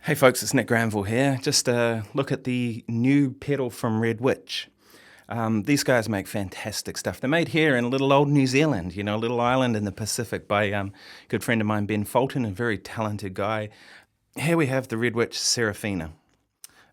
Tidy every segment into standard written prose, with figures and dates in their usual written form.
Hey folks, it's Nick Granville here. Just look at the new pedal from Red Witch. These guys make fantastic stuff. They're made here in little old New Zealand, you know, a little island in the Pacific by a good friend of mine, Ben Fulton, a very talented guy. Here we have the Red Witch Seraphina.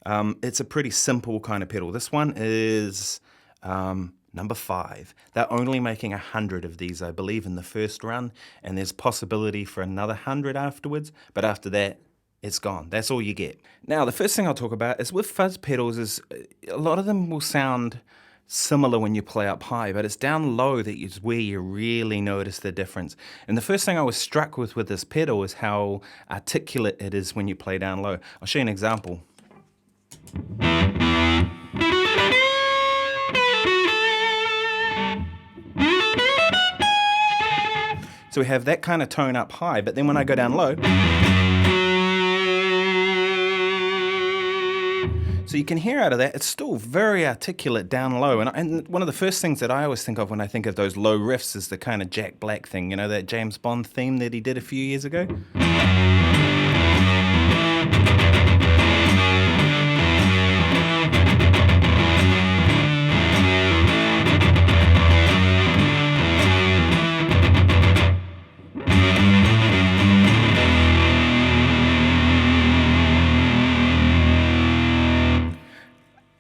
It's a pretty simple kind of pedal. This one is number 5. They're only making 100 of these, I believe, in the first run, and there's possibility for another 100 afterwards, but after that, it's gone. That's all you get. Now, the first thing I'll talk about is with fuzz pedals is a lot of them will sound similar when you play up high, but it's down low that is where you really notice the difference. And the first thing I was struck with this pedal is how articulate it is when you play down low. I'll show you an example. So we have that kind of tone up high, but then when I go down low, so you can hear out of that, it's still very articulate down low. And one of the first things that I always think of when I think of those low riffs is the kind of Jack Black thing, you know, that James Bond theme that he did a few years ago.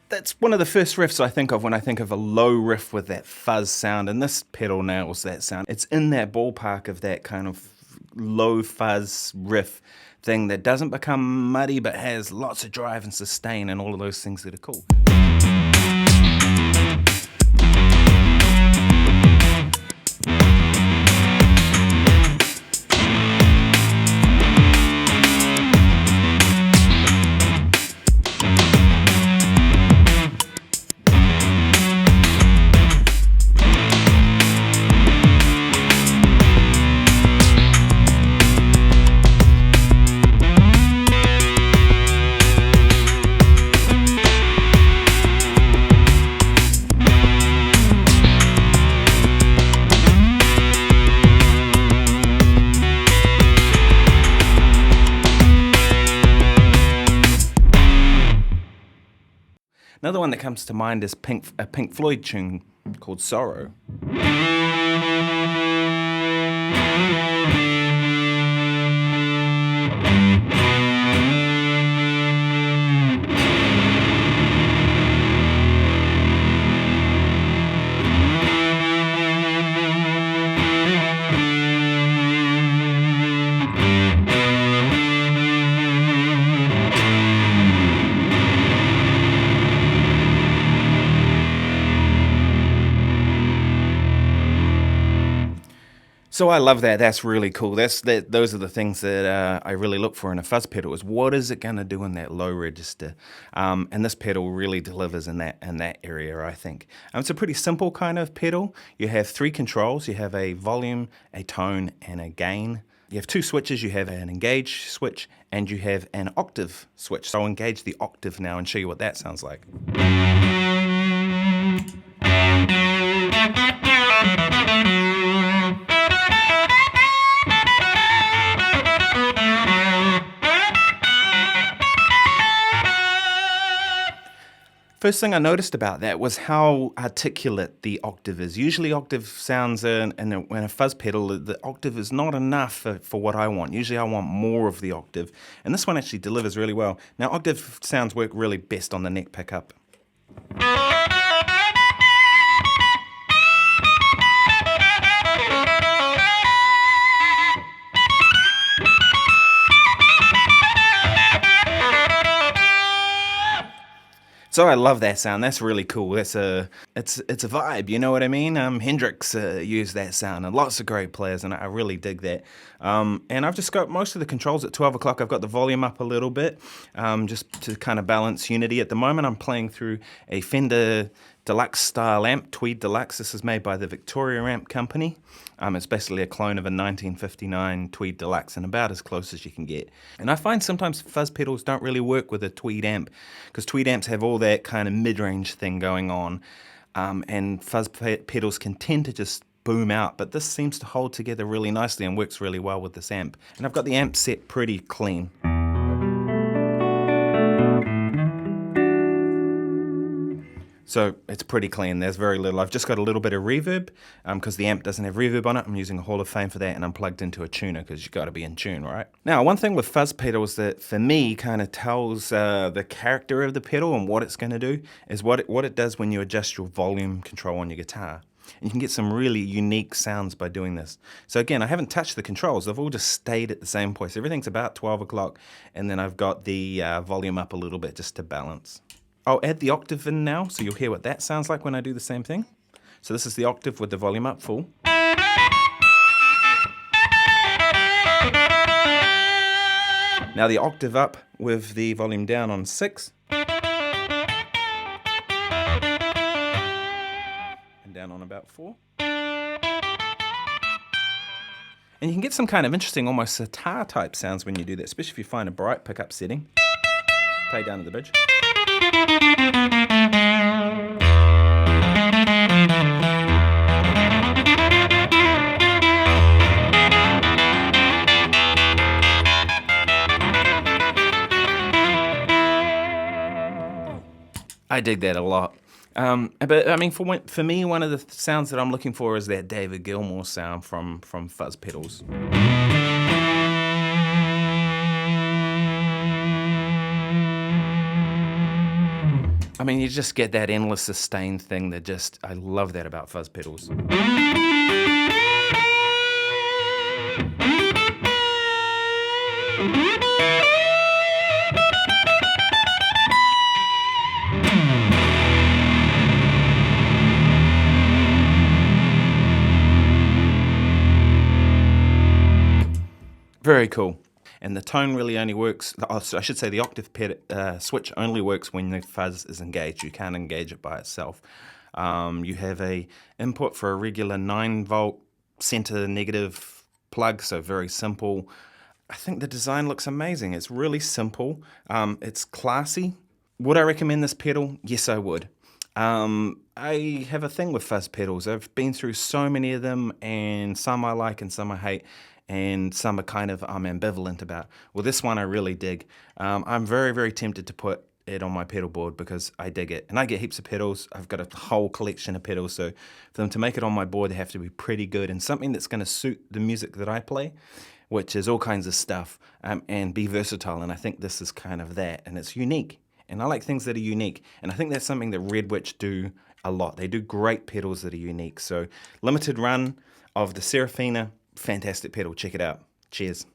That's one of the first riffs I think of when I think of a low riff with that fuzz sound, and this pedal nails that sound. It's in that ballpark of that kind of low fuzz riff thing that doesn't become muddy but has lots of drive and sustain and all of those things that are cool. Another one that comes to mind is a Pink Floyd tune called Sorrow. So I love that. That's really cool. Those are the things that I really look for in a fuzz pedal. Is what is it going to do in that low register? And this pedal really delivers in that area, I think. It's a pretty simple kind of pedal. You have 3 controls. You have a volume, a tone, and a gain. You have 2 switches. You have an engage switch and you have an octave switch. So I'll engage the octave now and show you what that sounds like. First thing I noticed about that was how articulate the octave is. Usually octave sounds in a fuzz pedal, the octave is not enough for what I want. Usually I want more of the octave, and this one actually delivers really well. Now octave sounds work really best on the neck pickup. So I love that sound. That's really cool. It's a vibe. You know what I mean? Hendrix used that sound, and lots of great players, and I really dig that. And I've just got most of the controls at 12 o'clock. I've got the volume up a little bit, just to kind of balance unity. At the moment, I'm playing through a Fender Deluxe style amp, Tweed Deluxe. This is made by the Victoria Amp Company. It's basically a clone of a 1959 Tweed Deluxe, and about as close as you can get. And I find sometimes fuzz pedals don't really work with a Tweed amp, because Tweed amps have all that kind of mid-range thing going on, and fuzz pedals can tend to just boom out, but this seems to hold together really nicely and works really well with this amp. And I've got the amp set pretty clean. So it's pretty clean, there's very little. I've just got a little bit of reverb, because the amp doesn't have reverb on it. I'm using a Hall of Fame for that, and I'm plugged into a tuner, because you've got to be in tune, right? Now, one thing with fuzz pedals that, for me, kind of tells the character of the pedal and what it's going to do is what it does when you adjust your volume control on your guitar. And you can get some really unique sounds by doing this. So again, I haven't touched the controls. They've all just stayed at the same place. Everything's about 12 o'clock, and then I've got the volume up a little bit just to balance. I'll add the octave in now, so you'll hear what that sounds like when I do the same thing. So this is the octave with the volume up full. Now the octave up with the volume down on 6. And down on about 4. And you can get some kind of interesting, almost sitar type sounds when you do that, especially if you find a bright pickup setting. Play down to the bridge. I dig that a lot. But I mean, for me, one of the sounds that I'm looking for is that David Gilmour sound from fuzz pedals. I mean, you just get that endless sustain thing that just, I love that about fuzz pedals. Very cool. And the tone really only works, so I should say the octave switch only works when the fuzz is engaged. You can't engage it by itself. You have a input for a regular 9-volt center negative plug, so very simple. I think the design looks amazing. It's really simple. It's classy. Would I recommend this pedal? Yes, I would. I have a thing with fuzz pedals. I've been through so many of them, and some I like and some I hate. And some are kind of I'm ambivalent about. Well, this one I really dig. I'm very, very tempted to put it on my pedal board because I dig it. And I get heaps of pedals. I've got a whole collection of pedals. So for them to make it on my board, they have to be pretty good and something that's going to suit the music that I play, which is all kinds of stuff, and be versatile. And I think this is kind of that. And it's unique. And I like things that are unique. And I think that's something that Red Witch do a lot. They do great pedals that are unique. So limited run of the Seraphina. Fantastic pedal. Check it out. Cheers.